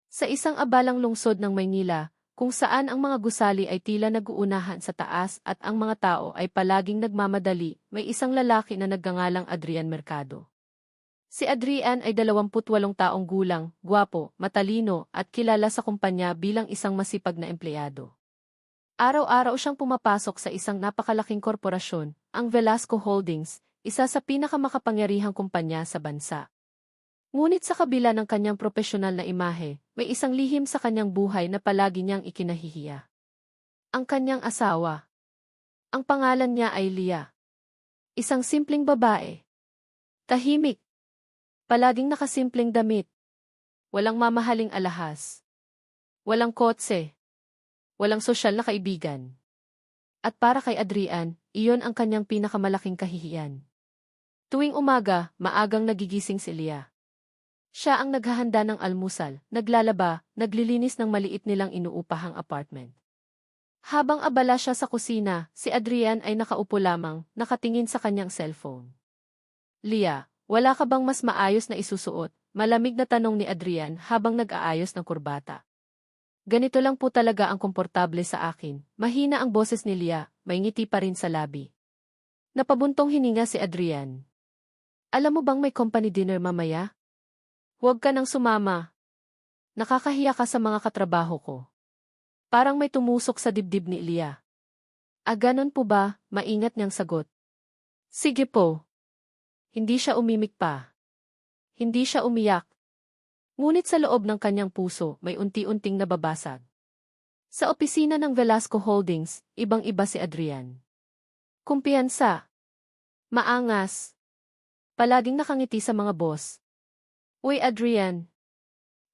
Sa isang abalang lungsod ng Maynila, kung saan ang mga gusali ay tila nag-uunahan sa taas at ang mga tao ay palaging nagmamadali, may isang lalaki na nagngangalang Adrian Mercado. Si Adrian ay 28 taong gulang, gwapo, matalino, at kilala sa kumpanya bilang isang masipag na empleyado. Araw-araw siyang pumapasok sa isang napakalaking korporasyon, ang Velasco Holdings, isa sa pinakamakapangyarihang kumpanya sa bansa. Ngunit sa kabila ng kanyang propesyonal na imahe, may isang lihim sa kanyang buhay na palagi niyang ikinahihiya. Ang kanyang asawa. Ang pangalan niya ay Lia. Isang simpleng babae. Tahimik. Palaging nakasimpleng damit. Walang mamahaling alahas. Walang kotse. Walang sosyal na kaibigan. At para kay Adrian, iyon ang kanyang pinakamalaking kahihiyan. Tuwing umaga, maagang nagigising si Lia. Siya ang naghahanda ng almusal, naglalaba, naglilinis ng maliit nilang inuupahang apartment. Habang abala siya sa kusina, si Adrian ay nakaupo lamang, nakatingin sa kanyang cellphone. Lia, wala ka bang mas maayos na isusuot? Malamig na tanong ni Adrian habang nag-aayos ng kurbata. Ganito lang po talaga ang komportable sa akin. Mahina ang boses ni Lia, may ngiti pa rin sa labi. Napabuntong hininga si Adrian. Alam mo bang may company dinner mamaya? Huwag ka nang sumama. Nakakahiya ka sa mga katrabaho ko. Parang may tumusok sa dibdib ni Lia. Ganon po ba? Maingat niyang sagot. Sige po. Hindi siya umimik pa. Hindi siya umiyak. Ngunit sa loob ng kanyang puso, may unti-unting nababasag. Sa opisina ng Velasco Holdings, ibang-iba si Adrian. Kumpiyansa. Maangas. Palaging nakangiti sa mga boss. Uy Adrian.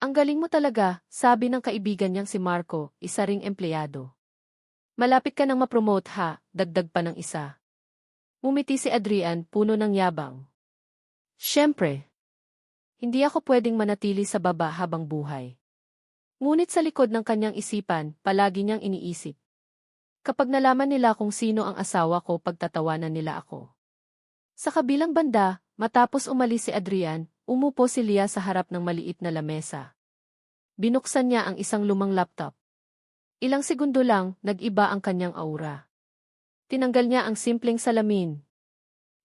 Ang galing mo talaga, sabi ng kaibigan niyang si Marco, isa ring empleyado. Malapit ka nang mapromote ha, dagdag pa ng isa. Ngumiti si Adrian, puno ng yabang. Siyempre. Hindi ako pwedeng manatili sa baba habang buhay. Ngunit sa likod ng kanyang isipan, palagi niyang iniisip. Kapag nalaman nila kung sino ang asawa ko, pagtatawanan nila ako. Sa kabilang banda, matapos umalis si Adrian, umupo si Lia sa harap ng maliit na lamesa. Binuksan niya ang isang lumang laptop. Ilang segundo lang, nag-iba ang kanyang aura. Tinanggal niya ang simpleng salamin.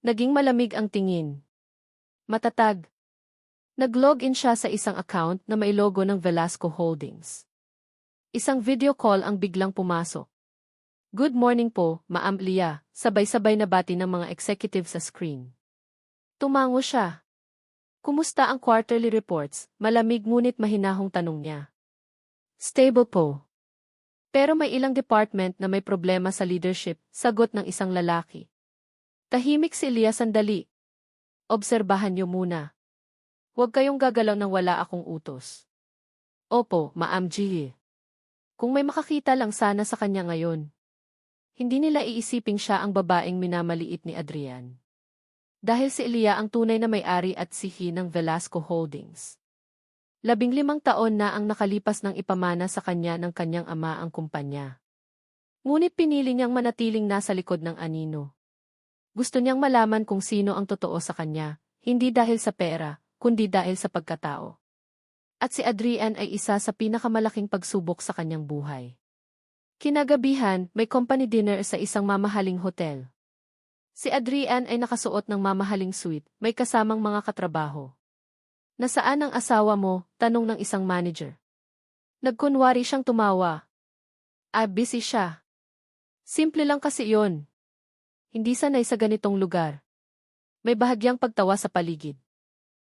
Naging malamig ang tingin. Matatag. Nag-login siya sa isang account na may logo ng Velasco Holdings. Isang video call ang biglang pumasok. Good morning po, Ma'am Lia, sabay-sabay na bati ng mga executive sa screen. Tumango siya. Kumusta ang quarterly reports? Malamig ngunit mahinahong tanong niya. Stable po. Pero may ilang department na may problema sa leadership, sagot ng isang lalaki. Tahimik si Lia sandali. Obserbahan niyo muna. Huwag kayong gagalaw nang wala akong utos. Opo, Ma'am G. Kung may makakita lang sana sa kanya ngayon. Hindi nila iisiping siya ang babaeng minamaliit ni Adrian. Dahil si Lia ang tunay na may-ari at sihi ng Velasco Holdings. 15 taon na ang nakalipas nang ipamana sa kanya ng kanyang ama ang kumpanya. Ngunit pinili niyang manatiling nasa likod ng anino. Gusto niyang malaman kung sino ang totoo sa kanya, hindi dahil sa pera, kundi dahil sa pagkatao. At si Adrian ay isa sa pinakamalaking pagsubok sa kanyang buhay. Kinagabihan, may company dinner sa isang mamahaling hotel. Si Adrian ay nakasuot ng mamahaling suite, may kasamang mga katrabaho. Nasaan ang asawa mo? Tanong ng isang manager. Nagkunwari siyang tumawa. Busy siya. Simple lang kasi yon. Hindi sanay sa ganitong lugar. May bahagyang pagtawa sa paligid.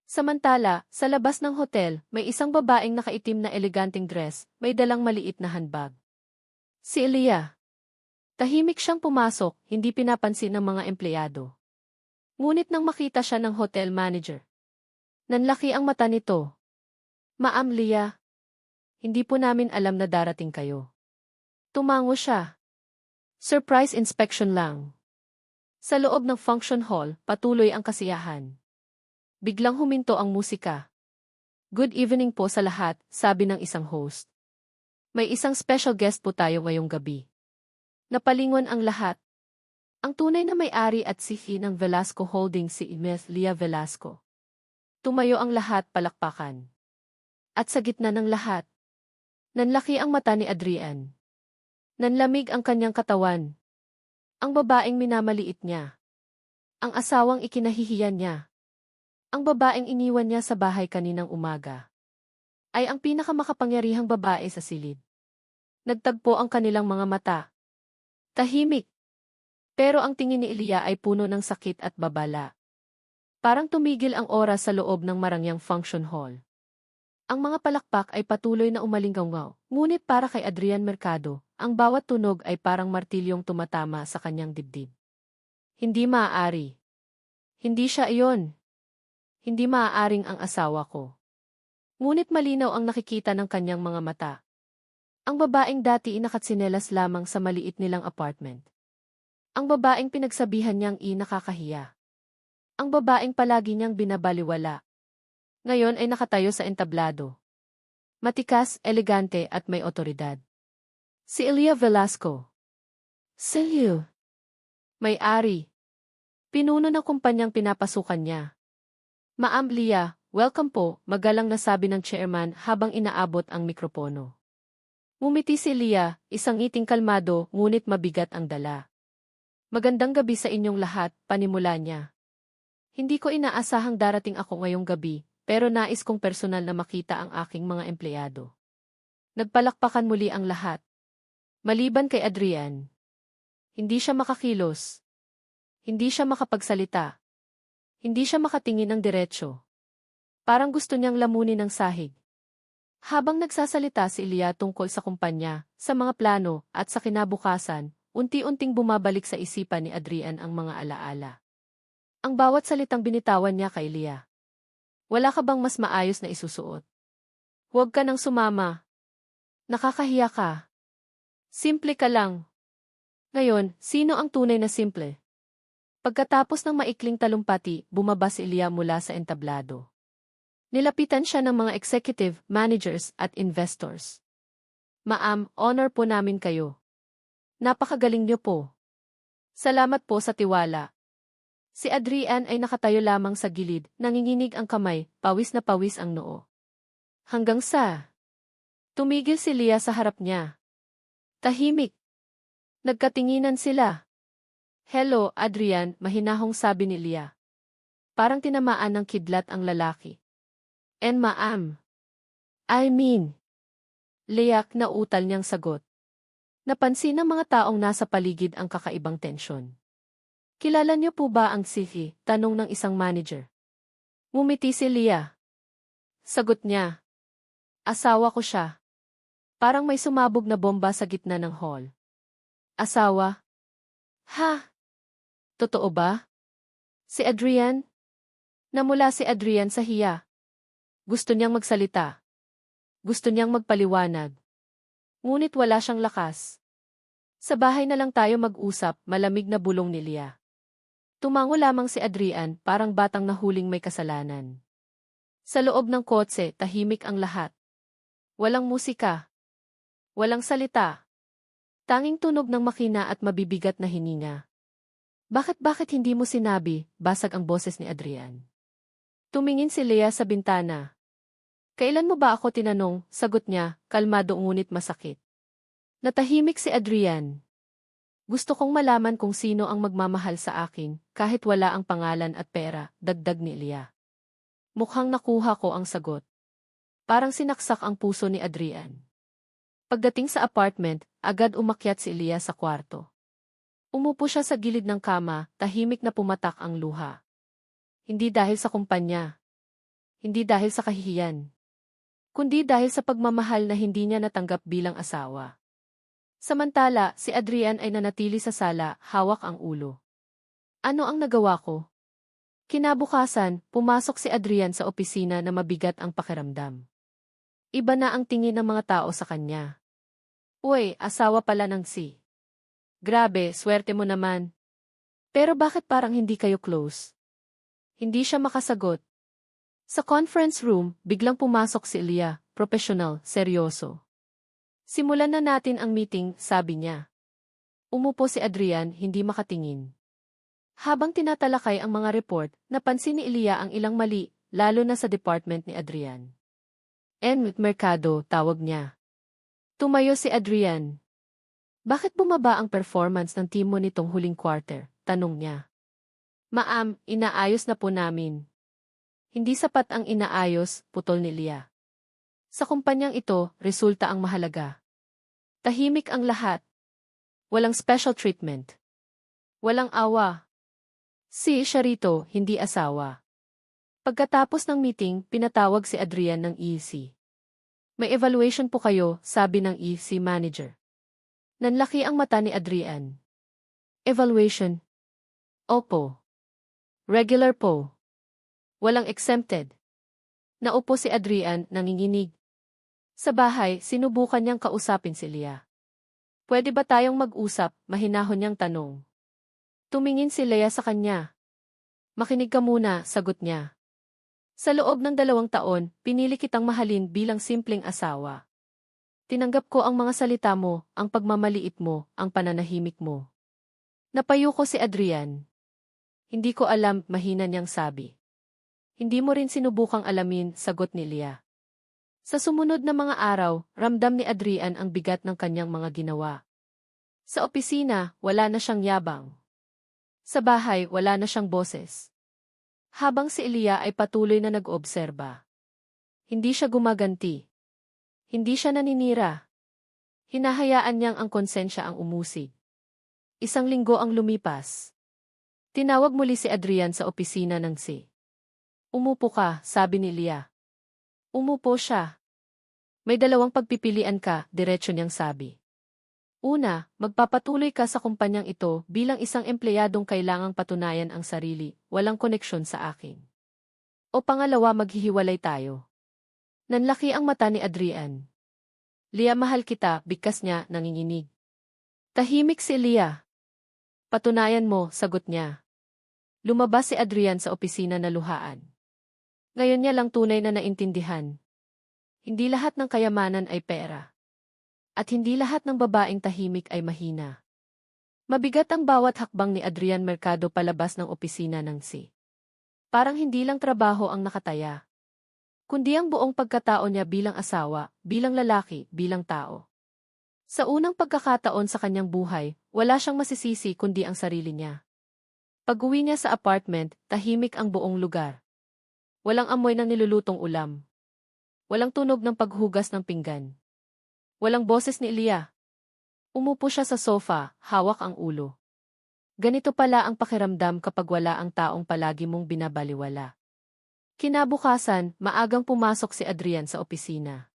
Samantala, sa labas ng hotel, may isang babaeng nakaitim na eleganteng dress, may dalang maliit na handbag. Si Lia. Tahimik siyang pumasok, hindi pinapansin ng mga empleyado. Ngunit nang makita siya ng hotel manager. Nanlaki ang mata nito. Ma'am Lia. Hindi po namin alam na darating kayo. Tumango siya. Surprise inspection lang. Sa loob ng function hall, patuloy ang kasiyahan. Biglang huminto ang musika. Good evening po sa lahat, sabi ng isang host. May isang special guest po tayo ngayong gabi. Napalingon ang lahat. Ang tunay na may-ari at sihi ng Velasco Holdings si Ms. Lia Velasco. Tumayo ang lahat palakpakan. At sa gitna ng lahat, nanlaki ang mata ni Adrian. Nanlamig ang kanyang katawan. Ang babaeng minamaliit niya. Ang asawang ikinahihiyan niya. Ang babaeng iniwan niya sa bahay kaninang umaga. Ay ang pinakamakapangyarihang babae sa silid. Nagtagpo ang kanilang mga mata. Tahimik. Pero ang tingin ni Ilya ay puno ng sakit at babala. Parang tumigil ang oras sa loob ng marangyang function hall. Ang mga palakpak ay patuloy na umalinggaw-ngaw, ngunit para kay Adrian Mercado, ang bawat tunog ay parang martilyong tumatama sa kanyang dibdib. Hindi maaari. Hindi siya iyon. Hindi maaaring ang asawa ko. Ngunit malinaw ang nakikita ng kanyang mga mata. Ang babaeng dati nakatsinelas lamang sa maliit nilang apartment. Ang babaeng pinagsabihan niyang nakakahiya. Ang babaeng palagi niyang binabaliwala. Ngayon ay nakatayo sa entablado. Matikas, elegante at may otoridad. Si Ilya Velasco. CEO. May-ari. Pinuno ng kumpanyang pinapasukan niya. Ma'am Lia, welcome po, magalang na sabi ng chairman habang inaabot ang mikropono. Ngumiti si Lia, isang ngiting kalmado ngunit mabigat ang dala. Magandang gabi sa inyong lahat, panimula niya. Hindi ko inaasahang darating ako ngayong gabi, pero nais kong personal na makita ang aking mga empleyado. Nagpalakpakan muli ang lahat. Maliban kay Adrian. Hindi siya makakilos. Hindi siya makapagsalita. Hindi siya makatingin ng diretsyo. Parang gusto niyang lamunin ng sahig. Habang nagsasalita si Ilya tungkol sa kumpanya, sa mga plano, at sa kinabukasan, unti-unting bumabalik sa isipan ni Adrian ang mga alaala. Ang bawat salitang binitawan niya kay Ilya. Wala ka bang mas maayos na isusuot? Huwag ka nang sumama. Nakakahiya ka. Simple ka lang. Ngayon, sino ang tunay na simple? Pagkatapos ng maikling talumpati, bumaba si Ilya mula sa entablado. Nilapitan siya ng mga executive, managers, at investors. Ma'am, honor po namin kayo. Napakagaling niyo po. Salamat po sa tiwala. Si Adrian ay nakatayo lamang sa gilid, nanginginig ang kamay, pawis na pawis ang noo. Hanggang sa tumigil si Lia sa harap niya. Tahimik. Nagkatinginan sila. Hello, Adrian, mahinahong sabi ni Lia. Parang tinamaan ng kidlat ang lalaki. And ma'am. I mean. Liyak na utal niyang sagot. Napansin ng mga taong nasa paligid ang kakaibang tensyon. Kilala niyo po ba ang Sifi? Tanong ng isang manager. Ngumiti si Lia. Sagot niya. Asawa ko siya. Parang may sumabog na bomba sa gitna ng hall. Asawa? Ha? Totoo ba? Si Adrian? Namula si Adrian sa hiya. Gusto niyang magsalita. Gusto niyang magpaliwanag. Ngunit wala siyang lakas. Sa bahay na lang tayo mag-usap, malamig na bulong ni Lia. Tumango lamang si Adrian, parang batang nahuling may kasalanan. Sa loob ng kotse, tahimik ang lahat. Walang musika. Walang salita. Tanging tunog ng makina at mabibigat na hininga. Bakit hindi mo sinabi? Basag ang boses ni Adrian. Tumingin si Lia sa bintana. Kailan mo ba ako tinanong? Sagot niya, kalmado ngunit masakit. Natahimik si Adrian. Gusto kong malaman kung sino ang magmamahal sa akin, kahit wala ang pangalan at pera, dagdag ni Lia. Mukhang nakuha ko ang sagot. Parang sinaksak ang puso ni Adrian. Pagdating sa apartment, agad umakyat si Lia sa kwarto. Umupo siya sa gilid ng kama, tahimik na pumatak ang luha. Hindi dahil sa kumpanya. Hindi dahil sa kahihiyan. Kundi dahil sa pagmamahal na hindi niya natanggap bilang asawa. Samantala, si Adrian ay nanatili sa sala, hawak ang ulo. Ano ang nagawa ko? Kinabukasan, pumasok si Adrian sa opisina na mabigat ang pakiramdam. Iba na ang tingin ng mga tao sa kanya. Uy, asawa pala ng si. Grabe, swerte mo naman. Pero bakit parang hindi kayo close? Hindi siya makasagot. Sa conference room, biglang pumasok si Ilya, profesional, seryoso. Simulan na natin ang meeting, sabi niya. Umupo si Adrian, hindi makatingin. Habang tinatalakay ang mga report, napansin ni Ilya ang ilang mali, lalo na sa department ni Adrian. With Mercado, tawag niya. Tumayo si Adrian. Bakit bumaba ang performance ng team mo nitong huling quarter? Tanong niya. Ma'am, inaayos na po namin. Hindi sapat ang inaayos, putol ni Leah. Sa kumpanyang ito, resulta ang mahalaga. Tahimik ang lahat. Walang special treatment. Walang awa. Si Sharito, hindi asawa. Pagkatapos ng meeting, pinatawag si Adrian ng EC. May evaluation po kayo, sabi ng EC manager. Nanlaki ang mata ni Adrian. Evaluation? Opo. Regular po. Walang exempted. Naupo si Adrian, nanginginig. Sa bahay, sinubukan niyang kausapin si Leah. Pwede ba tayong mag-usap? Mahinahon niyang tanong. Tumingin si Leah sa kanya. Makinig ka muna, sagot niya. Sa loob ng 2 taon, pinili kitang mahalin bilang simpleng asawa. Tinanggap ko ang mga salita mo, ang pagmamaliit mo, ang pananahimik mo. Napayo ko si Adrian. Hindi ko alam, mahina niyang sabi. Hindi mo rin sinubukang alamin, sagot ni Leah. Sa sumunod na mga araw, ramdam ni Adrian ang bigat ng kanyang mga ginawa. Sa opisina, wala na siyang yabang. Sa bahay, wala na siyang boses. Habang si Leah ay patuloy na nag-obserba. Hindi siya gumaganti. Hindi siya naninira. Hinahayaan niyang ang konsensya ang umusig. 1 linggo ang lumipas. Tinawag muli si Adrian sa opisina ng C. Umupo ka, sabi ni Leah. Umupo siya. May 2 pagpipilian ka, diretso niyang sabi. Una, magpapatuloy ka sa kumpanyang ito bilang isang empleyadong kailangang patunayan ang sarili, walang koneksyon sa akin. O pangalawa, maghihiwalay tayo. Nanlaki ang mata ni Adrian. Leah, mahal kita, bigkas niya, nanginginig. Tahimik si Leah. Patunayan mo, sagot niya. Lumabas si Adrian sa opisina na luhaan. Ngayon niya lang tunay na naintindihan. Hindi lahat ng kayamanan ay pera. At hindi lahat ng babaeng tahimik ay mahina. Mabigat ang bawat hakbang ni Adrian Mercado palabas ng opisina ng C. Parang hindi lang trabaho ang nakataya, kundi ang buong pagkatao niya bilang asawa, bilang lalaki, bilang tao. Sa unang pagkakataon sa kanyang buhay, wala siyang masisisi kundi ang sarili niya. Pag-uwi niya sa apartment, tahimik ang buong lugar. Walang amoy ng nilulutong ulam. Walang tunog ng paghugas ng pinggan. Walang boses ni Leah. Umupo siya sa sofa, hawak ang ulo. Ganito pala ang pakiramdam kapag wala ang taong palagi mong binabaliwala. Kinabukasan, maagang pumasok si Adrian sa opisina.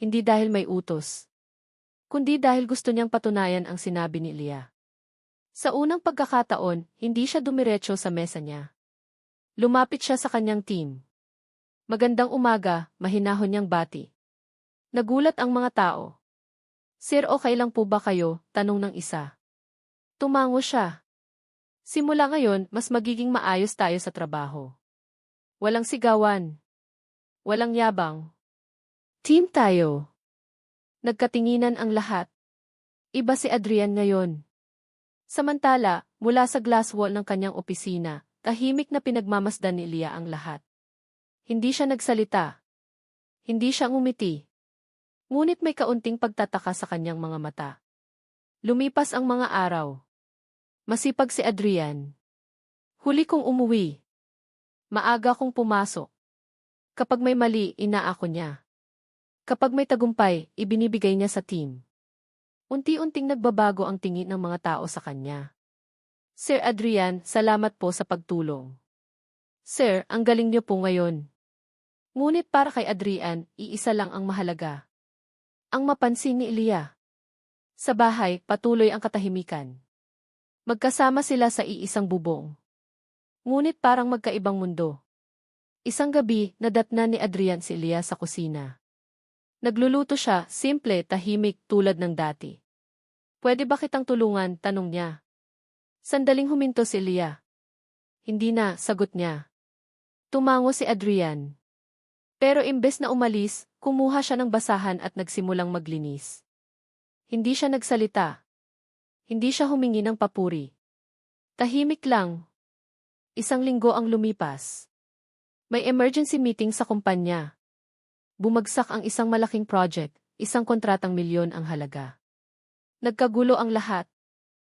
Hindi dahil may utos, kundi dahil gusto niyang patunayan ang sinabi ni Leah. Sa unang pagkakataon, hindi siya dumiretso sa mesa niya. Lumapit siya sa kanyang team. Magandang umaga, mahinahon niyang bati. Nagulat ang mga tao. Sir, okay lang po ba kayo? Tanong ng isa. Tumango siya. Simula ngayon, mas magiging maayos tayo sa trabaho. Walang sigawan. Walang yabang. Team tayo. Nagkatinginan ang lahat. Iba si Adrian ngayon. Samantala, mula sa glass wall ng kanyang opisina, tahimik na pinagmamasdan ni Leah ang lahat. Hindi siya nagsalita. Hindi siya ngumiti. Ngunit may kaunting pagtataka sa kanyang mga mata. Lumipas ang mga araw. Masipag si Adrian. Huli kong umuwi. Maaga kong pumasok. Kapag may mali, inaako niya. Kapag may tagumpay, ibinibigay niya sa team. Unti-unting nagbabago ang tingin ng mga tao sa kanya. Sir Adrian, salamat po sa pagtulong. Sir, ang galing niyo po ngayon. Ngunit para kay Adrian, iisa lang ang mahalaga. Ang mapansin ni Leah. Sa bahay, patuloy ang katahimikan. Magkasama sila sa iisang bubong. Ngunit parang magkaibang mundo. Isang gabi, nadatnan ni Adrian si Leah sa kusina. Nagluluto siya, simple, tahimik, tulad ng dati. Pwede ba kitang tulungan? Tanong niya. Sandaling huminto si Leah. Hindi na, sagot niya. Tumango si Adrian. Pero imbes na umalis, kumuha siya ng basahan at nagsimulang maglinis. Hindi siya nagsalita. Hindi siya humingi ng papuri. Tahimik lang. 1 linggo ang lumipas. May emergency meeting sa kumpanya. Bumagsak ang isang malaking project, isang kontratang milyon ang halaga. Nagkagulo ang lahat.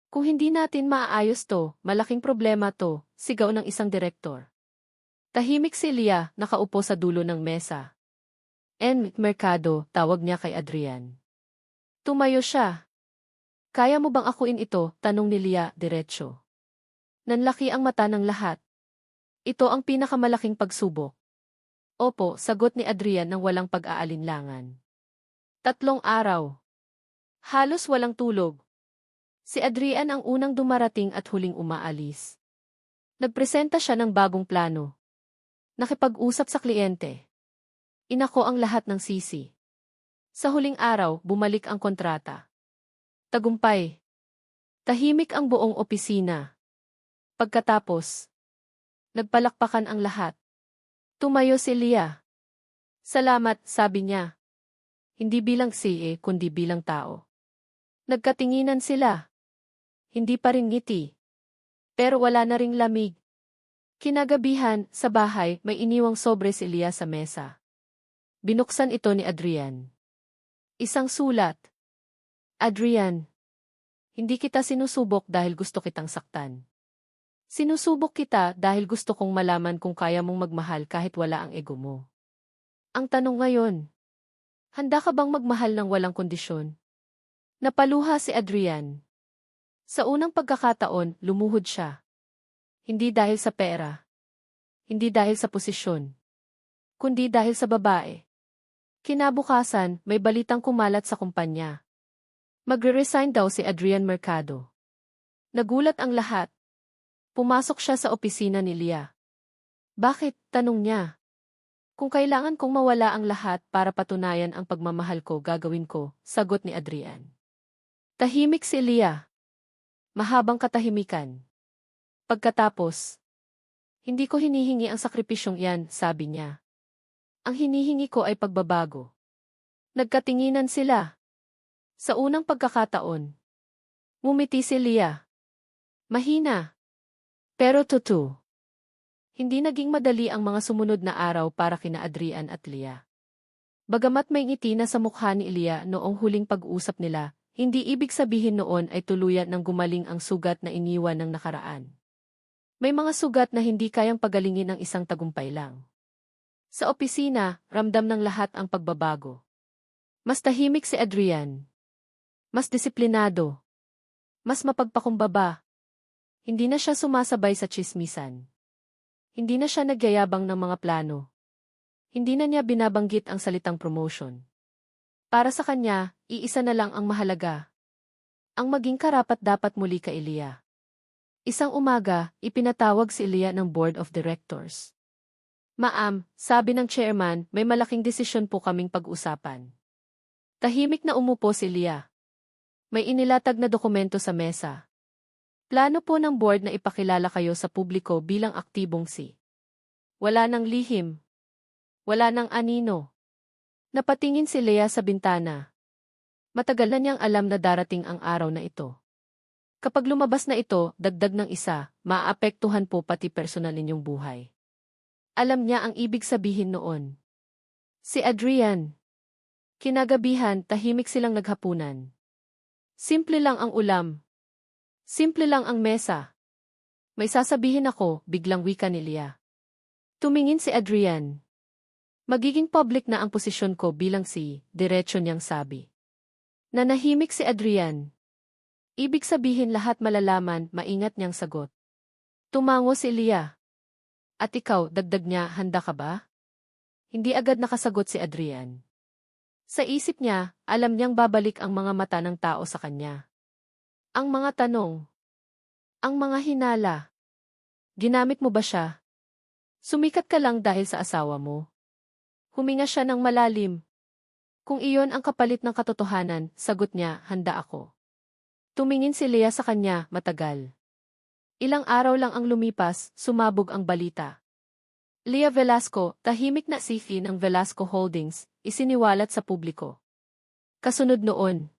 Kung hindi natin maaayos to, malaking problema to, sigaw ng isang direktor. Tahimik si Leah, nakaupo sa dulo ng mesa. Mercado, tawag niya kay Adrian. Tumayo siya. Kaya mo bang akuin ito? Tanong ni Leah, diretsyo. Nanlaki ang mata ng lahat. Ito ang pinakamalaking pagsubok. Opo, sagot ni Adrian nang walang pag-aalinlangan. 3 araw. Halos walang tulog. Si Adrian ang unang dumarating at huling umaalis. Nagpresenta siya ng bagong plano. Nakipag-usap sa kliyente. Inako ang lahat ng sisi. Sa huling araw, bumalik ang kontrata. Tagumpay. Tahimik ang buong opisina. Pagkatapos, nagpalakpakan ang lahat. Tumayo si Leah. Salamat, sabi niya. Hindi bilang CA, kundi bilang tao. Nagkatinginan sila. Hindi pa rin ngiti. Pero wala na ring lamig. Kinagabihan, sa bahay, may iniwang sobre si Leah sa mesa. Binuksan ito ni Adrian. Isang sulat. Adrian, hindi kita sinusubok dahil gusto kitang saktan. Sinusubok kita dahil gusto kong malaman kung kaya mong magmahal kahit wala ang ego mo. Ang tanong ngayon, handa ka bang magmahal ng walang kondisyon? Napaluha si Adrian. Sa unang pagkakataon, lumuhod siya. Hindi dahil sa pera. Hindi dahil sa posisyon. Kundi dahil sa babae. Kinabukasan, may balitang kumalat sa kumpanya. Magre-resign daw si Adrian Mercado. Nagulat ang lahat. Pumasok siya sa opisina ni Leah. Bakit? Tanong niya. Kung kailangan kong mawala ang lahat para patunayan ang pagmamahal ko, gagawin ko, sagot ni Adrian. Tahimik si Leah. Mahabang katahimikan. Pagkatapos, hindi ko hinihingi ang sakripisyong yan, sabi niya. Ang hinihingi ko ay pagbabago. Nagkatinginan sila. Sa unang pagkakataon, ngumiti si Leah. Mahina. Pero totoo. Hindi naging madali ang mga sumunod na araw para kina Adrian at Leah. Bagamat may ngiti na sa mukha ni Leah noong huling pag-usap nila, hindi ibig sabihin noon ay tuluyan ng gumaling ang sugat na iniwan ng nakaraan. May mga sugat na hindi kayang pagalingin ng isang tagumpay lang. Sa opisina, ramdam ng lahat ang pagbabago. Mas tahimik si Adrian. Mas disiplinado. Mas mapagpakumbaba. Hindi na siya sumasabay sa tsismisan. Hindi na siya nagyayabang ng mga plano. Hindi na niya binabanggit ang salitang promotion. Para sa kanya, iisa na lang ang mahalaga. Ang maging karapat-dapat muli kay Leah. Isang umaga, ipinatawag si Leah ng Board of Directors. Ma'am, sabi ng chairman, may malaking desisyon po kaming pag-usapan. Tahimik na umupo si Leah. May inilatag na dokumento sa mesa. Plano po ng board na ipakilala kayo sa publiko bilang aktibong si. Wala nang lihim. Wala nang anino. Napatingin si Leah sa bintana. Matagal na niyang alam na darating ang araw na ito. Kapag lumabas na ito, dagdag ng isa, maaapektuhan po pati personal ninyong buhay. Alam niya ang ibig sabihin noon. Si Adrian. Kinagabihan, tahimik silang naghapunan. Simple lang ang ulam. Simple lang ang mesa. May sasabihin ako, biglang wika ni Leah. Tumingin si Adrian. Magiging public na ang posisyon ko bilang si, diretsyo niyang sabi. Nanahimik si Adrian. Ibig sabihin lahat malalaman, maingat niyang sagot. Tumango si Leah. At ikaw, dagdag niya, handa ka ba? Hindi agad nakasagot si Adrian. Sa isip niya, alam niyang babalik ang mga mata ng tao sa kanya. Ang mga tanong. Ang mga hinala. Ginamit mo ba siya? Sumikat ka lang dahil sa asawa mo. Huminga siya ng malalim. Kung iyon ang kapalit ng katotohanan, sagot niya, handa ako. Tumingin si Leah sa kanya, matagal. Ilang araw lang ang lumipas, sumabog ang balita. Leah Velasco, tahimik na CEO ng Velasco Holdings, isiniwalat sa publiko. Kasunod noon.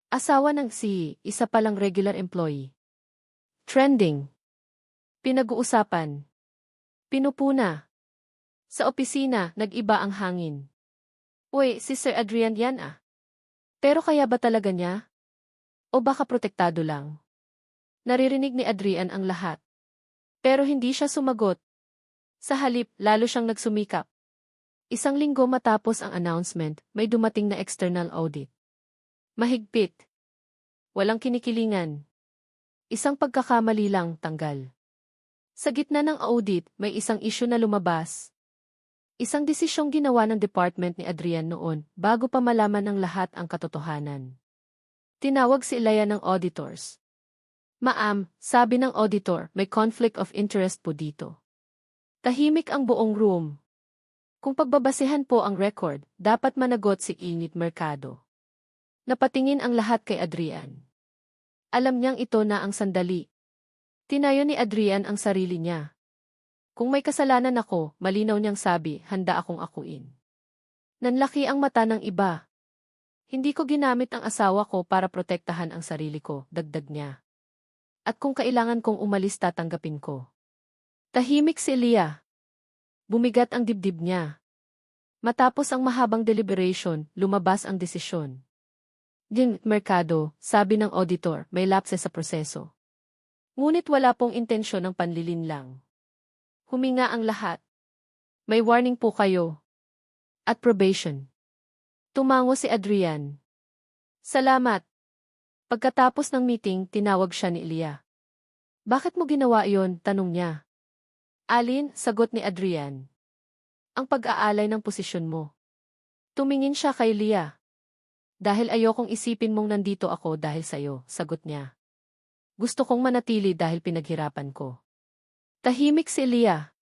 Asawa ng CEO, isa palang regular employee. Trending. Pinag-uusapan. Pinupuna. Sa opisina, nag-iba ang hangin. Uy, si Sir Adrian yan ah. Pero kaya ba talaga niya? O baka protektado lang? Naririnig ni Adrian ang lahat. Pero hindi siya sumagot. Sa halip, lalo siyang nagsumikap. Isang linggo matapos ang announcement, may dumating na external audit. Mahigpit. Walang kinikilingan. Isang pagkakamali lang, tanggal. Sa gitna ng audit, may isang issue na lumabas. Isang desisyong ginawa ng department ni Adrian noon bago pa malaman ng lahat ang katotohanan. Tinawag si Elia ng auditors. Ma'am, sabi ng auditor, may conflict of interest po dito. Tahimik ang buong room. Kung pagbabasehan po ang record, dapat managot si Ingrid Mercado. Napatingin ang lahat kay Adrian. Alam niyang ito na ang sandali. Tinayo ni Adrian ang sarili niya. Kung may kasalanan ako, malinaw niyang sabi, handa akong akuin. Nanlaki ang mata ng iba. Hindi ko ginamit ang asawa ko para protektahan ang sarili ko, dagdag niya. At kung kailangan kong umalis tatanggapin ko. Tahimik si Elia. Bumigat ang dibdib niya. Matapos ang mahabang deliberation, lumabas ang desisyon. Mercado, sabi ng auditor, may lapse sa proseso. Ngunit wala pong intensyon ng panlilinlang. Huminga ang lahat. May warning po kayo. At probation. Tumango si Adrian. Salamat. Pagkatapos ng meeting, tinawag siya ni Elia. Bakit mo ginawa iyon? Tanong niya. Alin, sagot ni Adrian. Ang pag-aalay ng posisyon mo. Tumingin siya kay Elia. Dahil ayokong isipin mong nandito ako dahil sa'yo, sagot niya. Gusto kong manatili dahil pinaghirapan ko. Tahimik si Elia.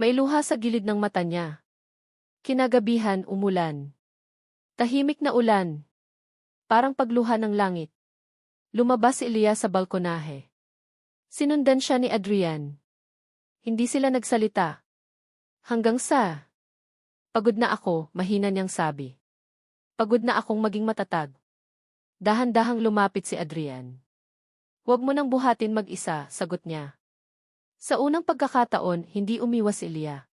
May luha sa gilid ng mata niya. Kinagabihan, umulan. Tahimik na ulan. Parang pagluha ng langit. Lumabas si Elia sa balkonahe. Sinundan siya ni Adrian. Hindi sila nagsalita. Hanggang sa... Pagod na ako, mahina niyang sabi. Pagod na akong maging matatag. Dahan-dahang lumapit si Adrian. Huwag mo nang buhatin mag-isa, sagot niya. Sa unang pagkakataon, hindi umiwas si Elia.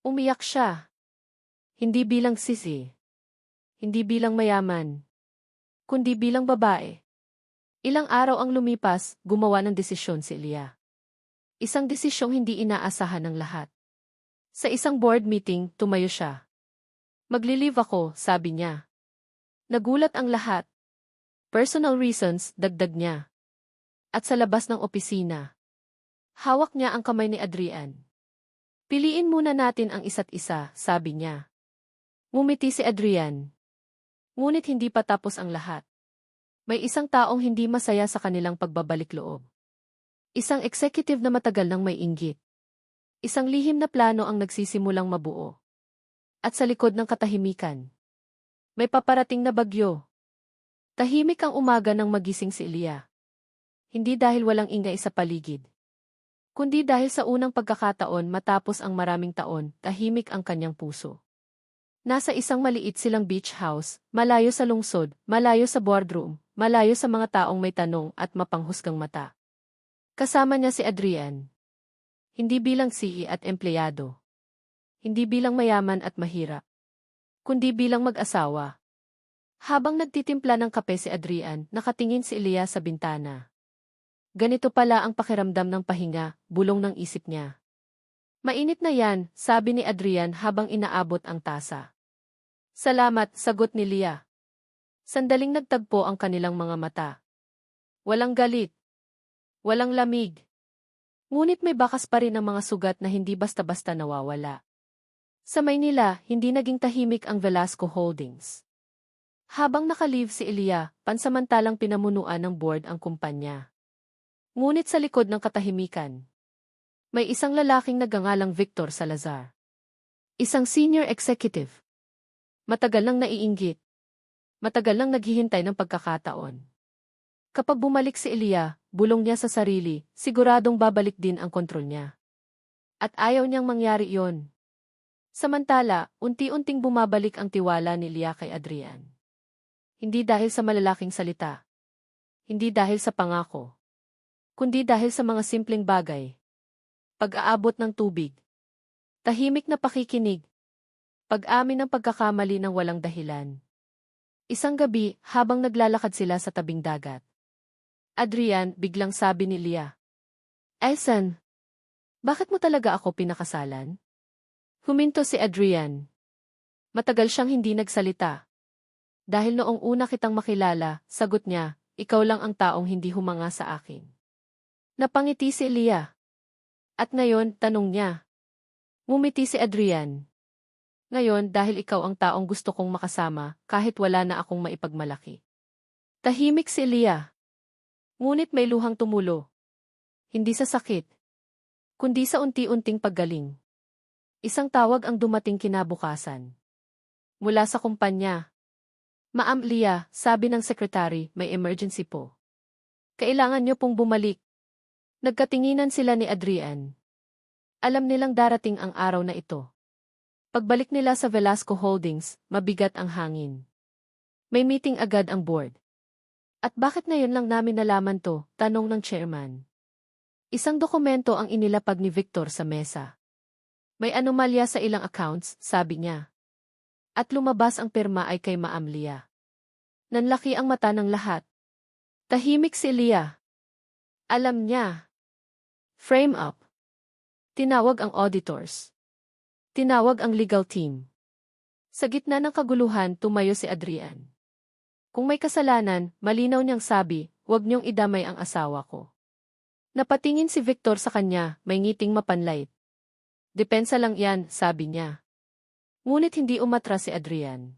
Umiyak siya. Hindi bilang sisi. Hindi bilang mayaman. Kundi bilang babae. Ilang araw ang lumipas, gumawa ng desisyon si Elia. Isang desisyong hindi inaasahan ng lahat. Sa isang board meeting, tumayo siya. Magli-leave ako, sabi niya. Nagulat ang lahat. Personal reasons, dagdag niya. At sa labas ng opisina. Hawak niya ang kamay ni Adrian. Piliin muna natin ang isa't isa, sabi niya. Ngumiti si Adrian. Ngunit hindi pa tapos ang lahat. May isang taong hindi masaya sa kanilang pagbabalik loob. Isang executive na matagal nang may inggit. Isang lihim na plano ang nagsisimulang mabuo. At sa likod ng katahimikan, may paparating na bagyo. Tahimik ang umaga nang magising si Elia. Hindi dahil walang ingay sa paligid. Kundi dahil sa unang pagkakataon matapos ang maraming taon, tahimik ang kanyang puso. Nasa isang maliit silang beach house, malayo sa lungsod, malayo sa boardroom, malayo sa mga taong may tanong at mapanghusgang mata. Kasama niya si Adrian. Hindi bilang CEO at empleyado. Hindi bilang mayaman at mahirap. Kundi bilang mag-asawa. Habang nagtitimpla ng kape si Adrian, nakatingin si Elia sa bintana. Ganito pala ang pakiramdam ng pahinga, bulong ng isip niya. Mainit na yan, sabi ni Adrian habang inaabot ang tasa. Salamat, sagot ni Elia. Sandaling nagtagpo ang kanilang mga mata. Walang galit. Walang lamig. Ngunit may bakas pa rin ang mga sugat na hindi basta-basta nawawala. Sa Maynila, hindi naging tahimik ang Velasco Holdings. Habang naka-leave si Elia, pansamantalang pinamunuan ng board ang kumpanya. Ngunit sa likod ng katahimikan, may isang lalaking nagngangalang Victor Salazar. Isang senior executive. Matagal nang naiinggit. Matagal nang naghihintay ng pagkakataon. Kapag bumalik si Elia, bulong niya sa sarili, siguradong babalik din ang kontrol niya. At ayaw niyang mangyari iyon. Samantala, unti-unting bumabalik ang tiwala ni Elia kay Adrian. Hindi dahil sa malalaking salita. Hindi dahil sa pangako. Kundi dahil sa mga simpleng bagay. Pag-aabot ng tubig. Tahimik na pakikinig. Pag-amin ng pagkakamali ng walang dahilan. Isang gabi, habang naglalakad sila sa tabing dagat. Adrian, biglang sabi ni Leah. Elsan, bakit mo talaga ako pinakasalan? Huminto si Adrian. Matagal siyang hindi nagsalita. Dahil noong una kitang makilala, sagot niya, ikaw lang ang taong hindi humanga sa akin. Napangiti si Leah. At ngayon, tanong niya. Ngumiti si Adrian. Ngayon, dahil ikaw ang taong gusto kong makasama, kahit wala na akong maipagmalaki. Tahimik si Leah. Ngunit may luhang tumulo. Hindi sa sakit, kundi sa unti-unting paggaling. Isang tawag ang dumating kinabukasan. Mula sa kumpanya. Ma'am Leah, sabi ng sekretary, may emergency po. Kailangan niyo pong bumalik. Nagkatinginan sila ni Adrian. Alam nilang darating ang araw na ito. Pagbalik nila sa Velasco Holdings, mabigat ang hangin. May meeting agad ang board. At bakit ngayon lang namin nalaman to? Tanong ng chairman. Isang dokumento ang inilapag ni Victor sa mesa. May anomalya sa ilang accounts, sabi niya. At lumabas ang pirma ay kay Ma'am Leah. Nanlaki ang mata ng lahat. Tahimik si Leah. Alam niya. Frame up. Tinawag ang auditors. Tinawag ang legal team. Sa gitna ng kaguluhan, tumayo si Adrian. Kung may kasalanan, malinaw niyang sabi, huwag niyong idamay ang asawa ko. Napatingin si Victor sa kanya, may ngiting mapanlait. Depensa lang yan, sabi niya. Ngunit hindi umatras si Adrian.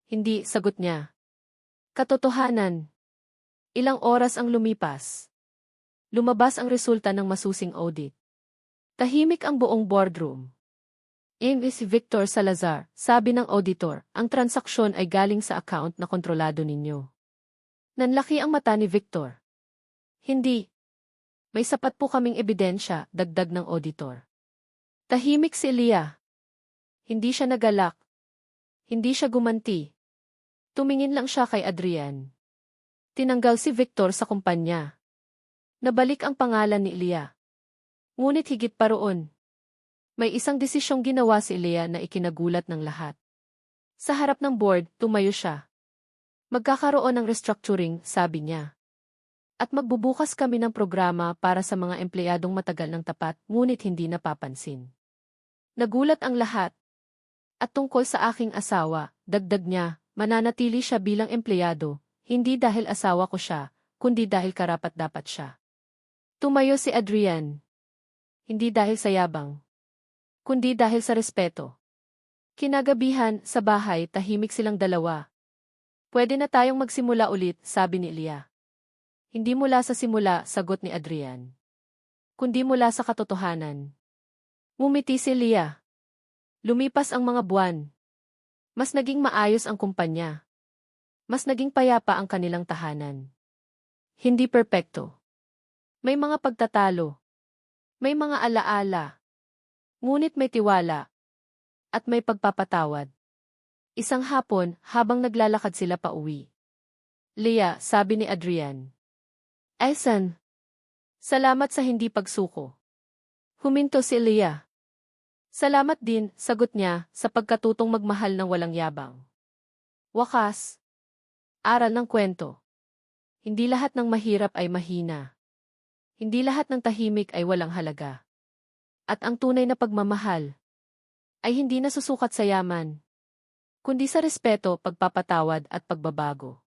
Hindi, sagot niya. Katotohanan. Ilang oras ang lumipas. Lumabas ang resulta ng masusing audit. Tahimik ang buong boardroom. Si Victor Salazar, sabi ng auditor, ang transaksyon ay galing sa account na kontrolado ninyo. Nanlaki ang mata ni Victor. Hindi. May sapat po kaming ebidensya, dagdag ng auditor. Tahimik si Leah. Hindi siya nagalak. Hindi siya gumanti. Tumingin lang siya kay Adrian. Tinanggal si Victor sa kumpanya. Nabalik ang pangalan ni Leah. Ngunit higit pa roon. May isang desisyong ginawa si Leah na ikinagulat ng lahat. Sa harap ng board, tumayo siya. Magkakaroon ng restructuring, sabi niya. At magbubukas kami ng programa para sa mga empleyadong matagal ng tapat, ngunit hindi napapansin. Nagulat ang lahat. At tungkol sa aking asawa, dagdag niya, mananatili siya bilang empleyado, hindi dahil asawa ko siya, kundi dahil karapat-dapat siya. Tumayo si Adrian. Hindi dahil sa yabang, kundi dahil sa respeto. Kinagabihan, sa bahay, tahimik silang dalawa. Pwede na tayong magsimula ulit, sabi ni Leah. Hindi mula sa simula, sagot ni Adrian. Kundi mula sa katotohanan. Ngumiti si Leah. Lumipas ang mga buwan. Mas naging maayos ang kumpanya. Mas naging payapa ang kanilang tahanan. Hindi perpekto. May mga pagtatalo. May mga alaala. Ngunit may tiwala. At may pagpapatawad. Isang hapon, habang naglalakad sila pa uwi. Leah, sabi ni Adrian. Elsan. Salamat sa hindi pagsuko. Huminto si Leah. Salamat din, sagot niya, sa pagkatutong magmahal ng walang yabang. Wakas. Aral ng kwento. Hindi lahat ng mahirap ay mahina. Hindi lahat ng tahimik ay walang halaga. At ang tunay na pagmamahal ay hindi nasusukat sa yaman, kundi sa respeto, pagpapatawad at pagbabago.